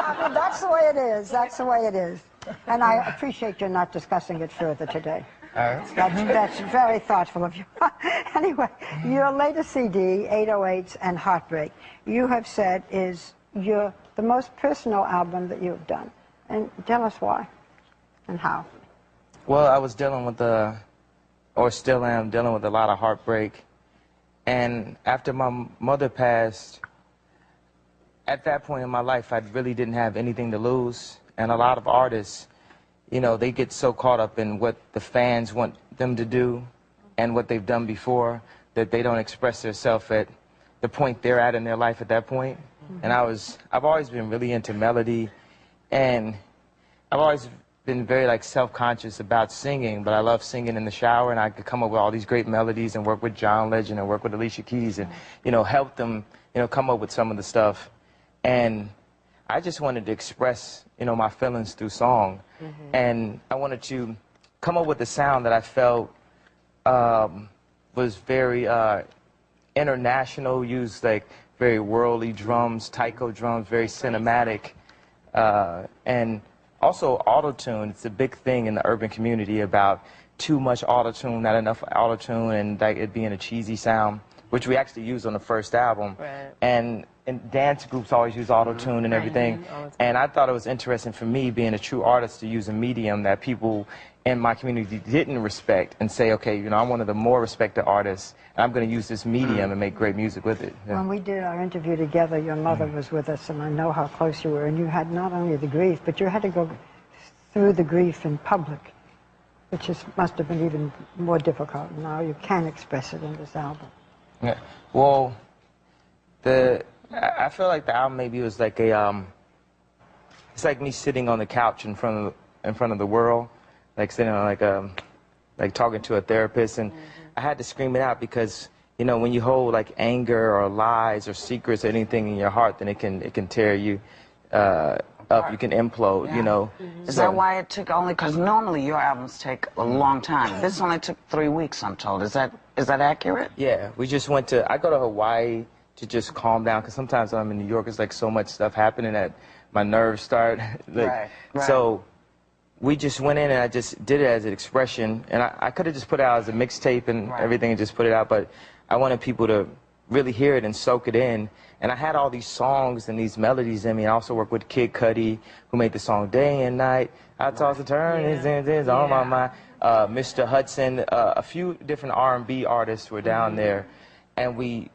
I mean, that's the way it is. That's the way it is. And I appreciate you not discussing it further today. That's very thoughtful of you. Anyway, your latest CD, 808s and Heartbreak, you have said is the most personal album that you've done. And tell us why and how. Well, I was dealing with or still am dealing with a lot of heartbreak. And after my mother passed, at that point in my life, I really didn't have anything to lose. And a lot of artists, you know, they get so caught up in what the fans want them to do and what they've done before that they don't express themselves at the point they're at in their life at that point. And I've always been really into melody, and I've always been very like self-conscious about singing, but I love singing in the shower, and I could come up with all these great melodies and work with John Legend and work with Alicia Keys and, you know, help them, you know, come up with some of the stuff. And I just wanted to express, you know, my feelings through song. And I wanted to come up with a sound that I felt was very international, used like very worldly drums, taiko drums, very cinematic. And also auto-tune. It's a big thing in the urban community about too much auto-tune, not enough auto-tune, and like it being a cheesy sound, which we actually used on the first album. Right. And dance groups always use auto-tune and everything. And I thought it was interesting for me, being a true artist, to use a medium that people in my community didn't respect and say, okay, you know, I'm one of the more respected artists, and I'm going to use this medium and make great music with it. Yeah. When we did our interview together, your mother was with us, and I know how close you were, and you had not only the grief, but you had to go through the grief in public, which must have been even more difficult. Now you can express it in this album. Yeah. Well, I feel like the album maybe was like it's like me sitting on the couch in front of the world, like sitting on like talking to a therapist, and I had to scream it out because, you know, when you hold like anger or lies or secrets or anything in your heart, then it can tear you up. You can implode. You know. Is that why it took only? Because normally your albums take a long time. This only took 3 weeks, I'm told. Is that accurate? Yeah, we just went to. I go to Hawaii to just calm down, because sometimes when I'm in New York, it's like so much stuff happening that my nerves start. Like, right. So we just went in and I just did it as an expression, and I could have just put it out as a mixtape and everything and just put it out, but I wanted people to really hear it and soak it in. And I had all these songs and these melodies in me. I also worked with Kid Cudi, who made the song Day and Night. I toss a turn, it's on my mind. Mr. Hudson, a few different R&B artists were down there, and we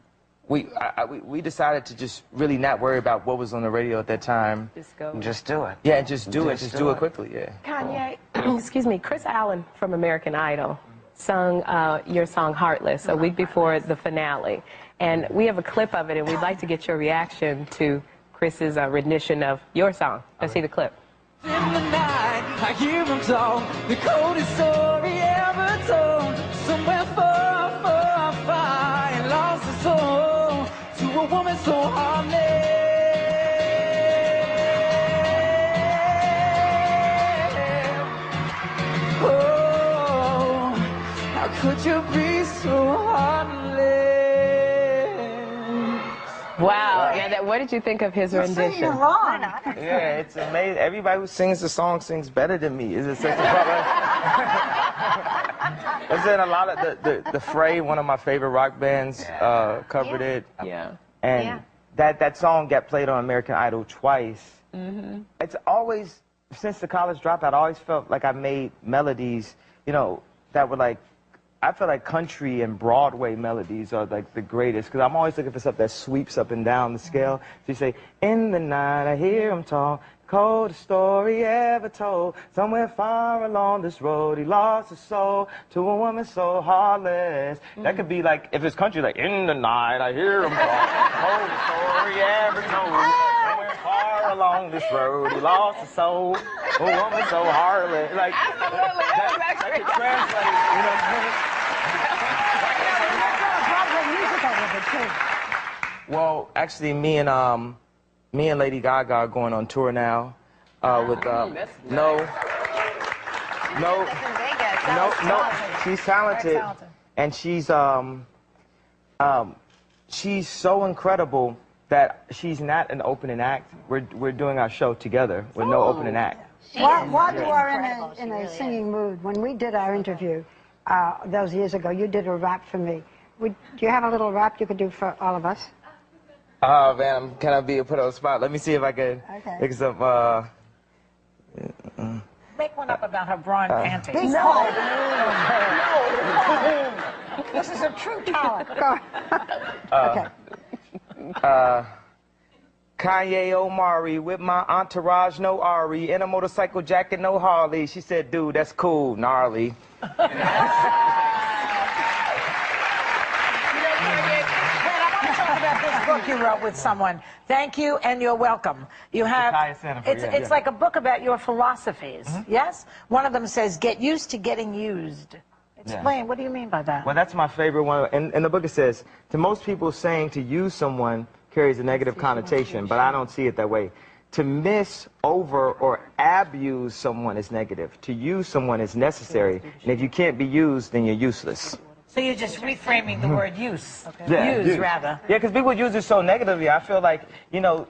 decided to just really not worry about what was on the radio at that time. Just do it. Yeah, just do it. Just do it quickly, yeah. Kanye, excuse me, Chris Allen from American Idol sung your song Heartless a week before the finale. And we have a clip of it, and we'd like to get your reaction to Chris's rendition of your song. Let's see the clip. In the night, I hear him talk, the coldest story ever told. Somewhere far, far, far, and lost his soul to a woman so heartless. Oh, how could you be so heartless? Wow, yeah, what did you think of his rendition? You're wrong. Yeah, it's amazing. Everybody who sings the song sings better than me. Is it such a problem? It's in a lot of the Fray, one of my favorite rock bands, covered it. Yeah. And that song got played on American Idol twice. It's always, since the college dropout, I always felt like I made melodies, you know, that were like, I feel like country and Broadway melodies are like the greatest, because I'm always looking for stuff that sweeps up and down the scale. So you say, in the night I hear him talk, coldest story ever told. Somewhere far along this road he lost his soul to a woman so heartless. That could be like, if it's country, like, in the night I hear him talk, coldest story ever told. Somewhere far along this road he lost his soul to a woman so heartless. Like, that could translate, you know what I'm saying? Well, actually, me and Lady Gaga are going on tour now. With she's talented, and she's so incredible that she's not an opening act. We're doing our show togetger with no opening act. While you are in a singing mood, when we did our interview those years ago, you did a rap for me. Do you have a little rap you could do for all of us? Oh man, can I be put on the spot? Let me see if I can make some. Make one up about her bra and panties. No. This is a true talent. Go. Okay. Kanye Omari with my entourage, no Ari, in a motorcycle jacket, no Harley. She said, dude, that's cool, gnarly. Book you wrote with someone. Thank you, and you're welcome. You have. It's like a book about your philosophies. Yes. One of them says, "Get used to getting used." Explain. What do you mean by that? Well, that's my favorite one. In the book, it says, to most people, saying to use someone carries a negative connotation, but I don't see it that way. To miss, over, or abuse someone is negative. To use someone is necessary, and if you can't be used, then you're useless. So you're just reframing the word use. Use, rather. Yeah, because people use it so negatively. I feel like, you know,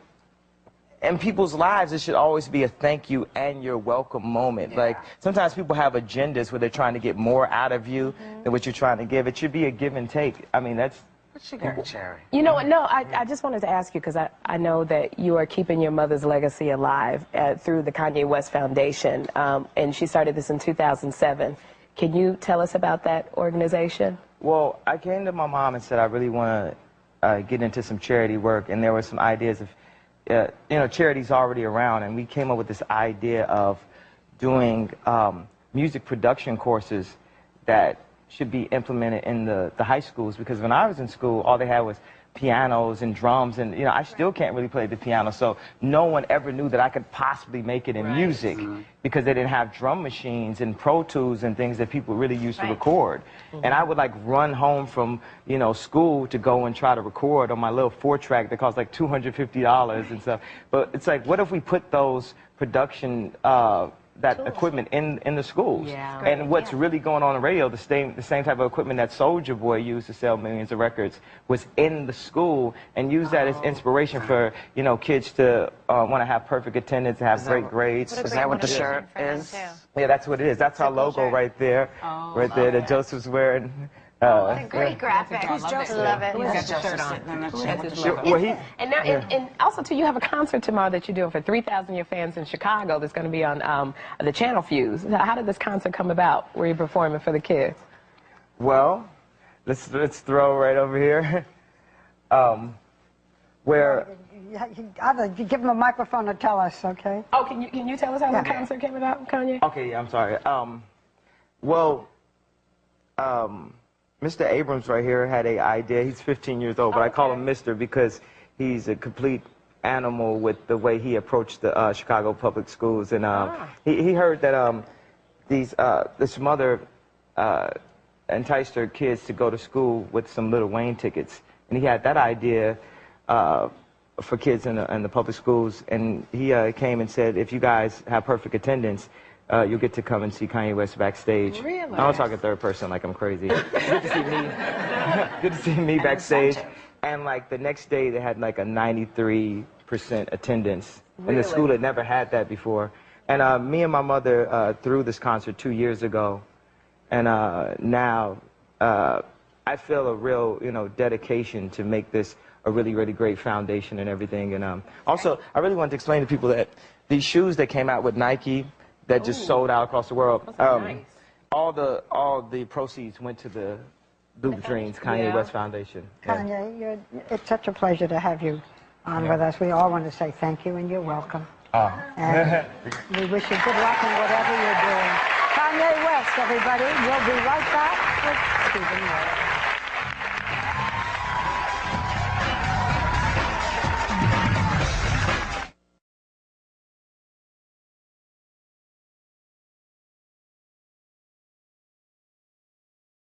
in people's lives, it should always be a thank you and you're welcome moment. Yeah. Like, sometimes people have agendas where they're trying to get more out of you than what you're trying to give. It should be a give and take. I mean, that's... What's she got, Sherri? You know, no, I just wanted to ask you, because I know that you are keeping your mother's legacy alive through the Kanye West Foundation, and she started this in 2007. Can you tell us about that organization? Well, I came to my mom and said I really want to get into some charity work, and there were some ideas of, you know, charities already around, and we came up with this idea of doing music production courses that should be implemented in the high schools, because when I was in school, all they had was pianos and drums, and you know, I still can't really play the piano, so no one ever knew that I could possibly make it in music, because they didn't have drum machines and Pro Tools and things that people really used to record. And I would like run home from, you know, school to go and try to record on my little 4-track that cost like $250 and stuff. But it's like, what if we put those production that equipment in the schools? Yeah. And what's really going on the radio, the same type of equipment that Soulja Boy used to sell millions of records was in the school, and use that as inspiration for, you know, kids to want to have perfect attendance, to have great grades. Is that what the shirt is? Yeah, that's what it is. That's our logo right there. Right there that Joseph's wearing. What a great graphic. Who's Joseph? Love it. He's got the shirt on. Well, and also, too, you have a concert tomorrow that you're doing for 3,000 of your fans in Chicago that's going to be on the Channel Fuse. How did this concert come about, where you're performing for the kids? Well, let's throw right over here. Where... You give him a microphone to tell us, okay? Oh, can you tell us how the concert came about, Kanye? Okay, yeah, I'm sorry. Mr. Abrams right here had an idea. He's 15 years old, but I call him Mr. because he's a complete animal with the way he approached the Chicago public schools. And he heard that this mother enticed her kids to go to school with some Lil Wayne tickets. And he had that idea for kids in the public schools. And he came and said, if you guys have perfect attendance, you'll get to come and see Kanye West backstage. Really? I don't talk in third person like I'm crazy. Good to see me. Good to see me backstage. And like the next day, they had like a 93% attendance. Really? And the school had never had that before. And me and my mother threw this concert 2 years ago. And now I feel a real, you know, dedication to make this a really, really great foundation and everything. And also, I really wanted to explain to people that these shoes that came out with Nike, that just sold out across the world. Nice. All the proceeds went to the Loop Dreams Kanye West Foundation. Kanye, it's such a pleasure to have you on with us. We all want to say thank you, and you're welcome. And we wish you good luck in whatever you're doing. Kanye West, everybody. We'll be right back with Stephen Moore.